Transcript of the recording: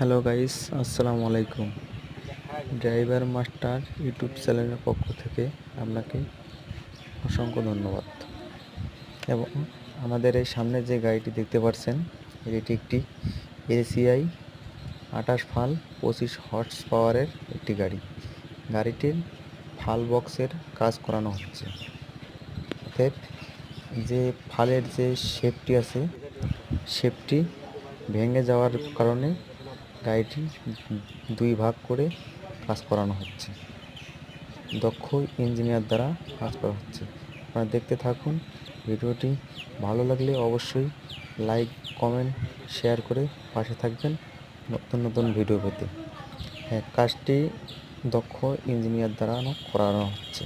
Hello guys, আসসালামু আলাইকুম। Driver master YouTube চ্যানেলের পক্ষ থেকে আপনাকে অসংখ্য ধন্যবাদ। এবং আমাদের এই সামনে যে গাড়িটি দেখতে পাচ্ছেন, এটি একটি এসিআই 28 ফাল 25 হর্স পাওয়ারের একটি গাড়ি। গাড়িটির ফাল বক্সের কাজ করানো হচ্ছে। অতএব যে ফালের যে শেপটি আছে, শেপটি ভেঙে যাওয়ার কারণে গাড়িটি দুই ভাগ করে কাজ করানো হচ্ছে। দক্ষ ইঞ্জিনিয়ার দ্বারা কাজ করা হচ্ছে। আপনারা দেখতে থাকুন। ভিডিওটি ভালো লাগলে অবশ্যই লাইক, কমেন্ট, শেয়ার করে পাশে থাকবেন নতুন নতুন ভিডিও পেতে। হ্যাঁ, কাজটি দক্ষ ইঞ্জিনিয়ার দ্বারা করানো হচ্ছে।